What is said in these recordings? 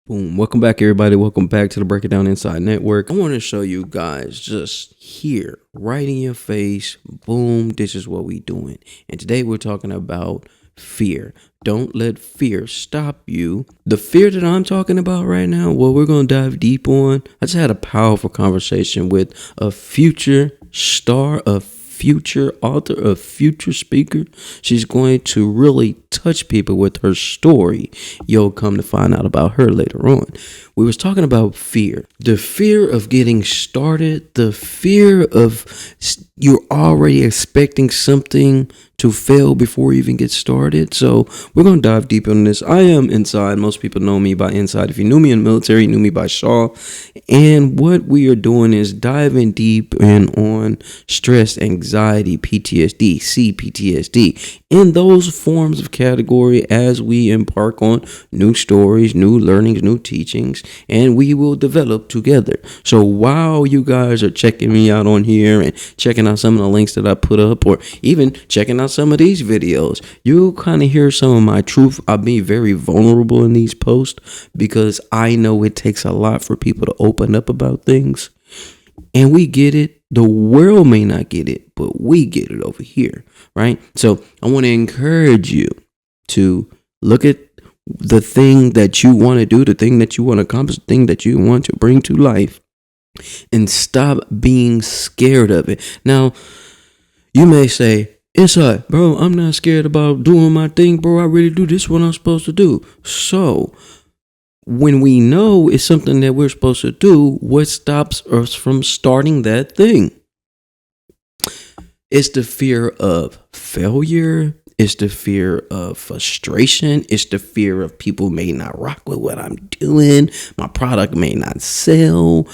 Boom. Welcome back, everybody. Welcome back to the Break It Down Inside Network. I want to show you guys just here, right in your face. Boom. This is what we doing. And today we're talking about fear. Don't let fear stop you. The fear that I'm talking about right now, what we're going to dive deep on. I just had a powerful conversation with a future star, a future author, a future speaker. She's going to really touch people with her story. You'll come to find out about her later on. We was talking about fear, the fear of getting started, the fear of you're already expecting something to fail before you even get started. So we're going to dive deep on this. I am Inside. Most people know me by Inside. If you knew me in the military, you knew me by Shaw. And what we are doing is diving deep in on stress, anxiety, PTSD, CPTSD, in those forms of category as we embark on new stories, new learnings, new teachings, and we will develop together. So while you guys are checking me out on here and checking out some of the links that I put up, or even checking out some of these videos, you'll kind of hear some of my truth. I'll be very vulnerable in these posts because I know it takes a lot for people to open up about things. And we get it. The world may not get it, but we get it over here, right? So I want to encourage you to look at the thing that you want to do, the thing that you want to accomplish, the thing that you want to bring to life, and stop being scared of it. Now, you may say, Inside, bro, I'm not scared about doing my thing, bro. I really do this what I'm supposed to do. So when we know it's something that we're supposed to do, what stops us from starting that thing? It's the fear of failure. It's the fear of frustration. It's the fear of people may not rock with what I'm doing. My product may not sell.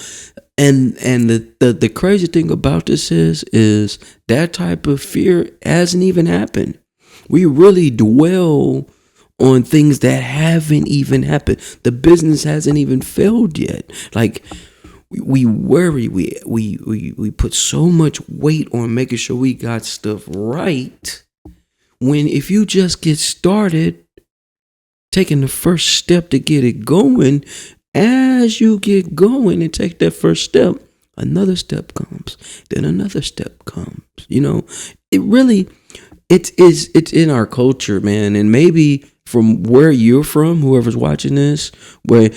And the crazy thing about this is that type of fear hasn't even happened. We really dwell on things that haven't even happened. The business hasn't even failed yet. Like we worry, we put so much weight on making sure we got stuff right. When if you just get started, taking the first step to get it going, as you get going and take that first step, another step comes, then another step comes. You know, it really, it's in our culture, man. And maybe from where you're from, whoever's watching this, where,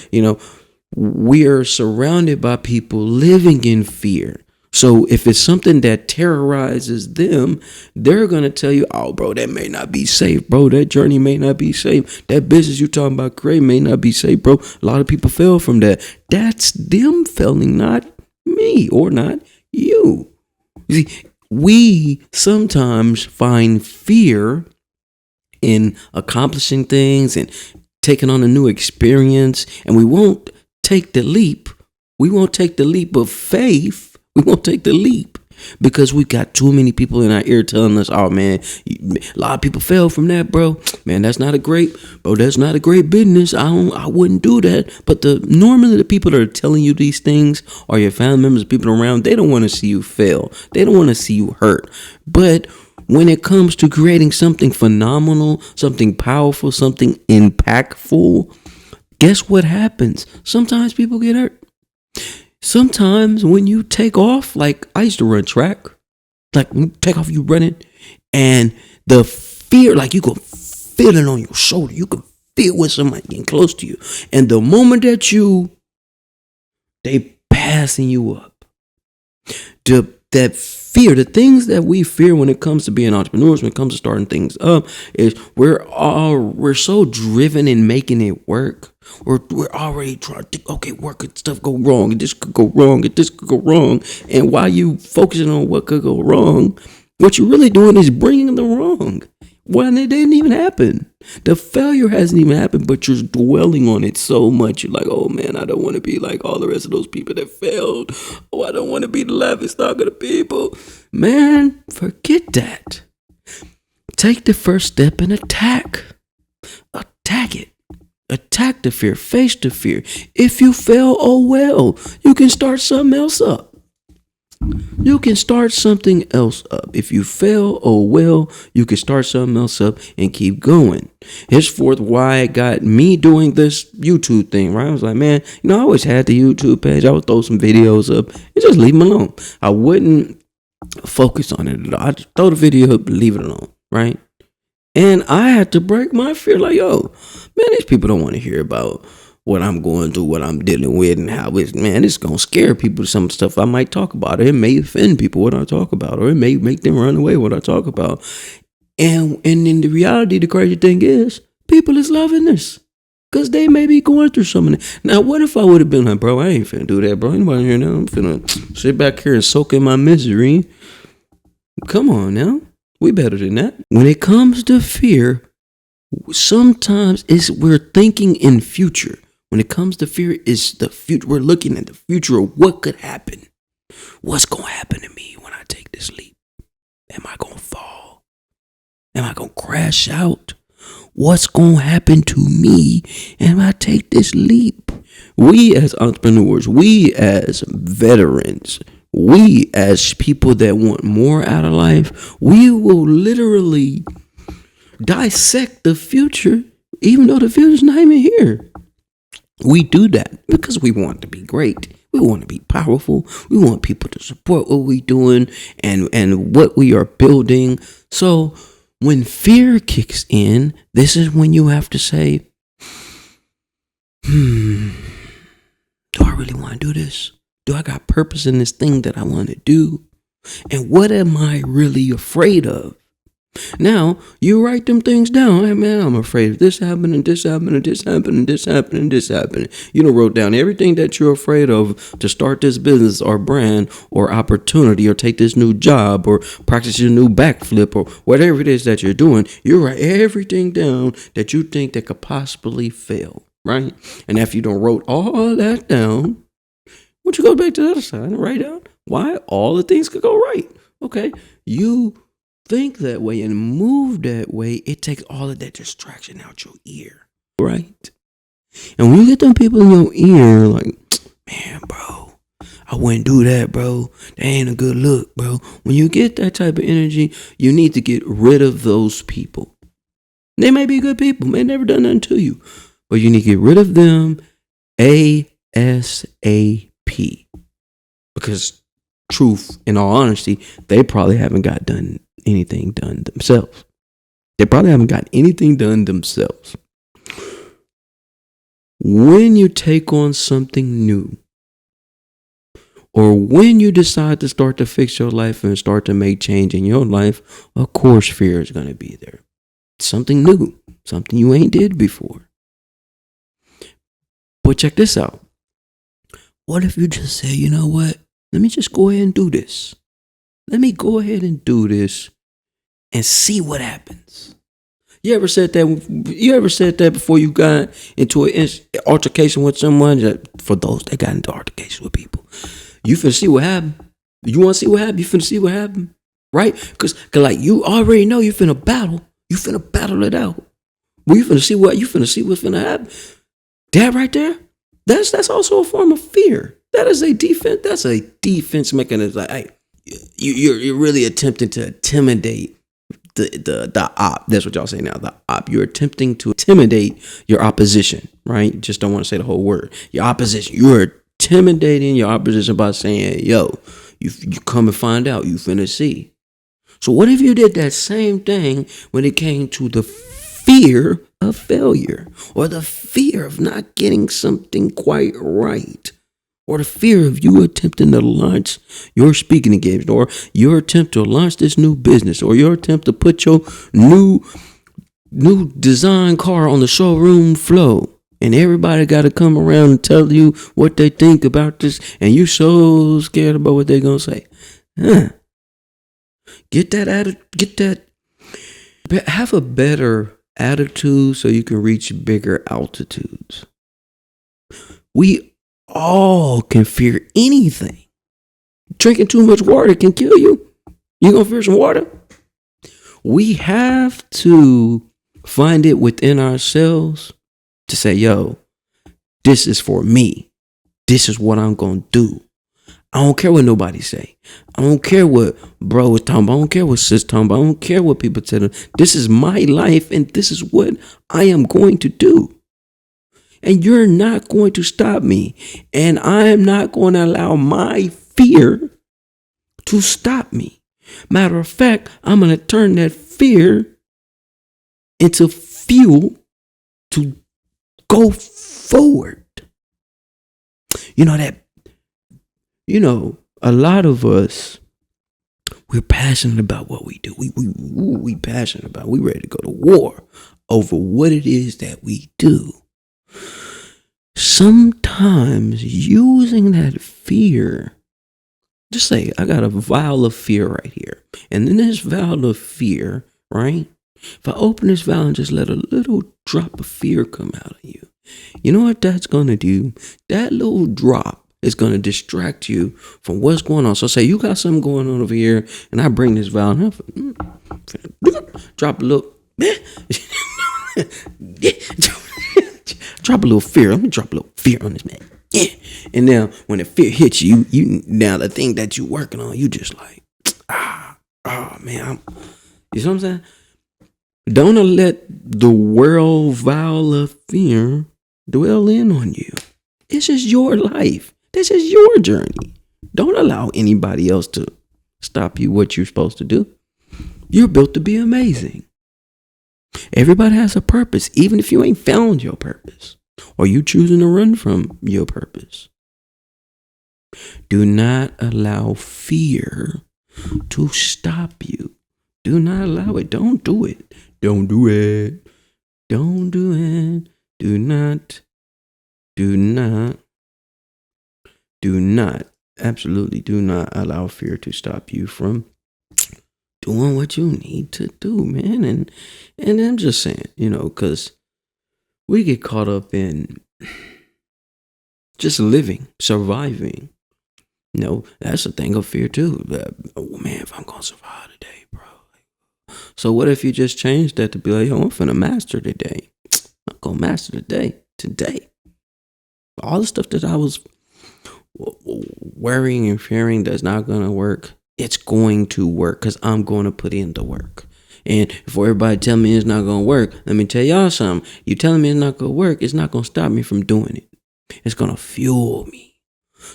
we are surrounded by people living in fear. So if it's something that terrorizes them, they're going to tell you, oh, bro, that may not be safe, bro. That journey may not be safe. That business you talking about creating may not be safe, bro. A lot of people fail from that. That's them failing, not me or not you. You see, we sometimes find fear in accomplishing things and taking on a new experience, and we won't take the leap. We won't take the leap of faith. We won't take the leap because we got too many people in our ear telling us, oh man, a lot of people fail from that, bro. Man, that's not a great business. I wouldn't do that. But normally the people that are telling you these things are your family members, people around. They don't want to see you fail. They don't want to see you hurt. But when it comes to creating something phenomenal, something powerful, something impactful, guess what happens? Sometimes people get hurt. Sometimes when you take off, like I used to run track, like when you take off, you running, and the fear, like you can feel it on your shoulder. You can feel when somebody getting close to you. And the moment that they passing you up, that fear, the things that we fear when it comes to being entrepreneurs, when it comes to starting things up, is we're so driven in making it work. We're already trying to think, okay, where could stuff go wrong? And this could go wrong, and this could go wrong. And while you focusing on what could go wrong, what you're really doing is bringing the wrong. When it didn't even happen. The failure hasn't even happened, but you're dwelling on it so much. You're like, oh man, I don't want to be like all the rest of those people that failed. Oh, I don't want to be the laughing stock of the people. Man, forget that. Take the first step and attack. Attack it. Attack the fear. Face the fear. If you fail, oh well. You can start something else up. You can start something else up. If you fail, oh well, you can start something else up and keep going. Henceforth, why it got me doing this YouTube thing, right? I was like, man, I always had the YouTube page. I would throw some videos up and just leave them alone. I wouldn't focus on it. I'd throw the video up, leave it alone, right? And I had to break my fear. Like, yo, man, these people don't want to hear about what I'm going through, what I'm dealing with, and how it's going to scare people. Some stuff I might talk about. It may offend people what I talk about, or it may make them run away what I talk about. And in the reality, the crazy thing is, people is loving this. Because they may be going through something. Now, what if I would have been like, bro, I ain't finna do that, bro. Anybody here now? I'm finna sit back here and soak in my misery. Come on now. We better than that. When it comes to fear, sometimes we're thinking in future. When it comes to fear, it's the future. We're looking at the future of what could happen. What's going to happen to me when I take this leap? Am I going to fall? Am I going to crash out? What's going to happen to me if I take this leap? We as entrepreneurs, we as veterans, we as people that want more out of life, we will literally dissect the future, even though the future's not even here. We do that because we want to be great. We want to be powerful. We want people to support what we're doing and what we are building. So when fear kicks in, this is when you have to say, do I really want to do this? Do I got purpose in this thing that I want to do? And what am I really afraid of? Now, you write them things down. Hey, man, I'm afraid of this happening, this happening, this happening, this happening, this happening. You wrote down everything that you're afraid of to start this business or brand or opportunity or take this new job or practice your new backflip or whatever it is that you're doing. You write everything down that you think that could possibly fail, right? And after you wrote all that down, once you go back to the other side and write down why all the things could go right. Okay, you think that way and move that way, it takes all of that distraction out your ear, right? And when you get them people in your ear, like, man, bro, I wouldn't do that, bro. That ain't a good look, bro. When you get that type of energy, you need to get rid of those people. They may be good people, may never done nothing to you, but you need to get rid of them ASAP. Because truth, in all honesty, they probably haven't got anything done themselves. They probably haven't got anything done themselves. When you take on something new, or when you decide to start to fix your life and start to make change in your life, of course fear is going to be there. Something new, something you ain't did before. But check this out. What if you just say, you know what? Let me just go ahead and do this. Let me go ahead and do this and see what happens. You ever said that before you got into an altercation with someone? For those that got into altercations with people, you finna see what happened. You want to see what happened? You finna see what happened, right? Because like you already know you finna battle. You finna battle it out. Well, you finna see what's finna happen. That right there, that's also a form of fear. That is a defense. That's a defense mechanism. Like, hey, you're really attempting to intimidate the op. That's what y'all say now. The op. You're attempting to intimidate your opposition, right? Just don't want to say the whole word. Your opposition. You're intimidating your opposition by saying, "Yo, you come and find out. You finna see." So what if you did that same thing when it came to the fear of failure, or the fear of not getting something quite right? Or the fear of you attempting to launch your speaking engagement, or your attempt to launch this new business, or your attempt to put your new design car on the showroom floor, and everybody got to come around and tell you what they think about this, and you so scared about what they're gonna say. Have a better attitude so you can reach bigger altitudes. We all can fear anything. Drinking too much water can kill you. You gonna fear some water? We have to find it within ourselves to say, yo, this is for me. This is what I'm gonna do. I don't care what nobody say. I don't care what bro is talking about. I don't care what sis talking about. I don't care what people tell them. This is my life and this is what I am going to do. And you're not going to stop me. And I am not going to allow my fear to stop me. Matter of fact, I'm going to turn that fear into fuel to go forward. A lot of us, we're passionate about what we do. We passionate about it. We ready to go to war over what it is that we do. Sometimes using that fear, just say, I got a vial of fear right here. And in this vial of fear, right? If I open this vial and just let a little drop of fear come out of you, you know what that's going to do? That little drop is going to distract you from what's going on. So say you got something going on over here and I bring this vial and drop a little, drop a little fear. Let me drop a little fear on this man. Yeah. And now when the fear hits you, now the thing that you're working on, you just like, man, you know what I'm saying? Don't let the world vial of fear dwell in on you. This is your life. This is your journey. Don't allow anybody else to stop you what you're supposed to do. You're built to be amazing. Everybody has a purpose, even if you ain't found your purpose or you choosing to run from your purpose. Do not allow fear to stop you. Do not allow it. Don't do it. Don't do it. Don't do it. Do not, absolutely do not allow fear to stop you from doing what you need to do, man. And I'm just saying, because we get caught up in just living, surviving. That's a thing of fear too. Oh man, if I'm going to survive today, bro. So what if you just change that to be like, I'm finna master today. I'm going to master the day today. All the stuff that I was worrying and fearing that's not going to work, it's going to work because I'm going to put in the work. And for everybody tell me it's not going to work, let me tell y'all something. You telling me it's not going to work, it's not going to stop me from doing it. It's going to fuel me.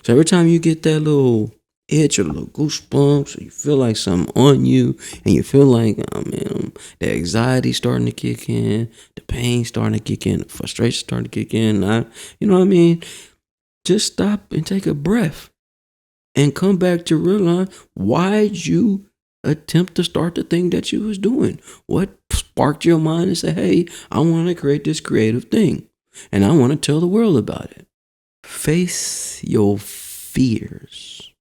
So every time you get that little itch or little goosebumps, or you feel like something on you, and you feel like, the anxiety starting to kick in, the pain starting to kick in, the frustration starting to kick in, you know what I mean? Just stop and take a breath and come back to realize why'd you attempt to start the thing that you was doing? What sparked your mind and say, hey, I want to create this creative thing and I want to tell the world about it. Face your fears.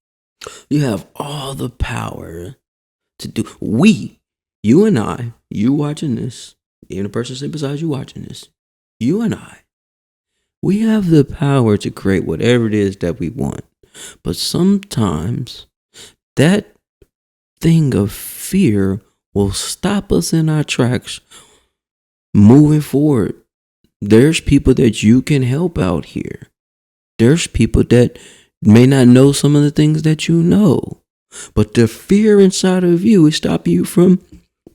You have all the power to do. You and I, you watching this, even the person sitting beside you watching this, you and I, we have the power to create whatever it is that we want. But sometimes that thing of fear will stop us in our tracks moving forward. There's people that you can help out here. There's people that may not know some of the things that you know, but the fear inside of you is stopping you from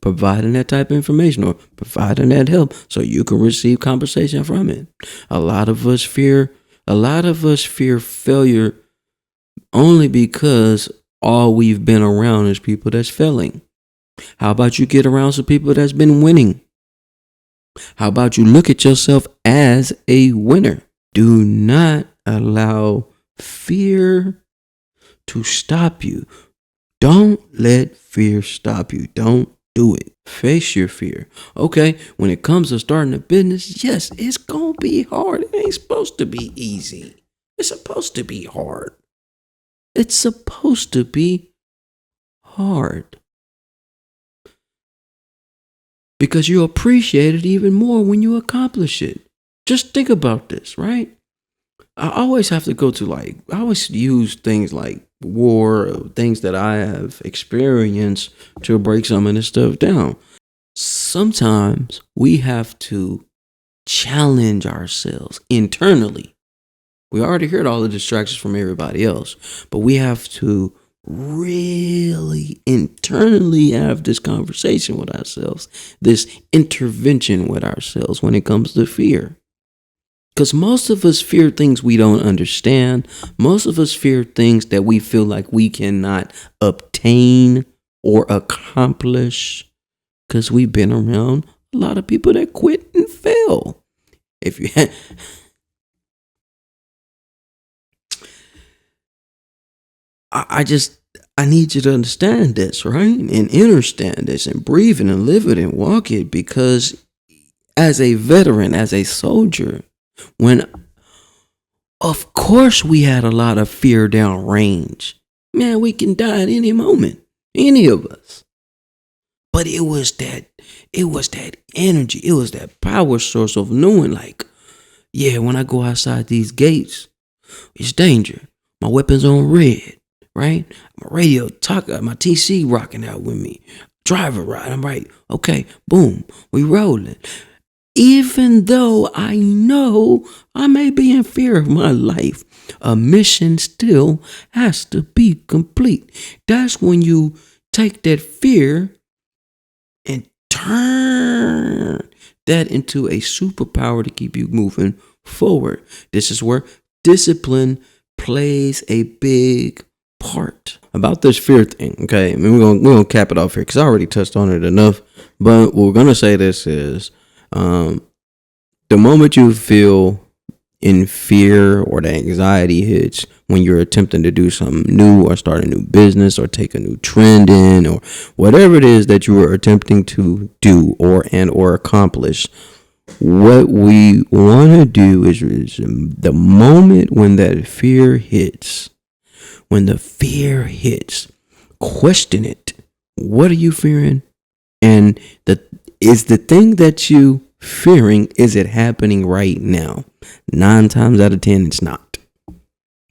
providing that type of information or providing that help so you can receive compensation from it. A lot of us fear failure only because all we've been around is people that's failing. How about you get around some people that's been winning? How about you look at yourself as a winner? Do not allow fear to stop you. Don't let fear stop you. Don't do it. Face your fear. Okay, when it comes to starting a business, yes, it's going to be hard. It ain't supposed to be easy. It's supposed to be hard. It's supposed to be hard. Because you appreciate it even more when you accomplish it. Just think about this, right? I always have to go to I always use things like war, things that I have experienced to break some of this stuff down. Sometimes we have to challenge ourselves internally We already heard all the distractions from everybody else, but we have to really internally have this conversation with ourselves, this intervention with ourselves when it comes to fear. Because most of us fear things we don't understand. Most of us fear things that we feel like we cannot obtain or accomplish because we've been around a lot of people that quit and fail. If you I need you to understand this, right? And understand this and breathe it and live it and walk it, because as a veteran, as a soldier, when of course we had a lot of fear downrange. Man, we can die at any moment. Any of us. But it was that energy, it was that power source of knowing, like, yeah, when I go outside these gates, it's danger. My weapon's on red, right? My radio my TC rocking out with me. Driver ride, I'm right. Okay, boom, we rolling. Even though I know I may be in fear of my life, a mission still has to be complete. That's when you take that fear and turn that into a superpower to keep you moving forward. This is where discipline plays a big part. About this fear thing, okay? I mean, we're gonna cap it off here because I already touched on it enough. But what we're gonna say this is, the moment you feel in fear or the anxiety hits when you're attempting to do something new or start a new business or take a new trend in or whatever it is that you are attempting to do or accomplish, what we want to do is the moment when that fear hits, question it. What are you fearing? And is the thing that you fearing, is it happening right now? 9 times out of 10, it's not.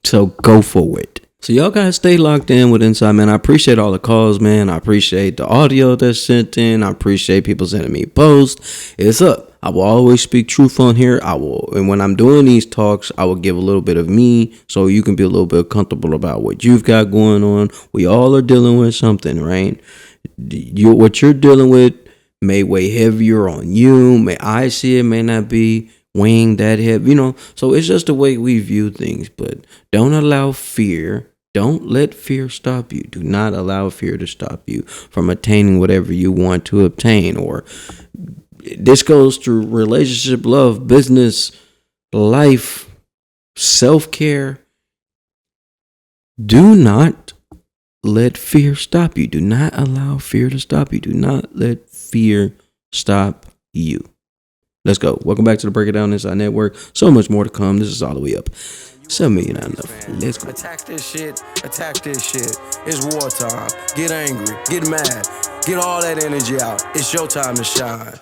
So go for it. So y'all guys stay locked in with Inside Man. I appreciate all the calls, man. I appreciate the audio that's sent in. I appreciate people sending me posts. It's up. I will always speak truth on here. And when I'm doing these talks, I will give a little bit of me so you can be a little bit comfortable about what you've got going on. We all are dealing with something, right? What you're dealing with may weigh heavier on you. May I see it, may not be weighing that heavy, So it's just the way we view things. But don't allow fear. Don't let fear stop you. Do not allow fear to stop you from attaining whatever you want to obtain. Or this goes through relationship, love, business, life, self-care. Do not let fear stop you. Do not allow fear to stop you. Do not let fear stop you. Let's go. Welcome back to the Break It Down Inside Network. So much more to come. This is all the way up. 7 million not enough. Let's go. Attack this shit. Attack this shit. It's wartime. Get angry. Get mad. Get all that energy out. It's your time to shine.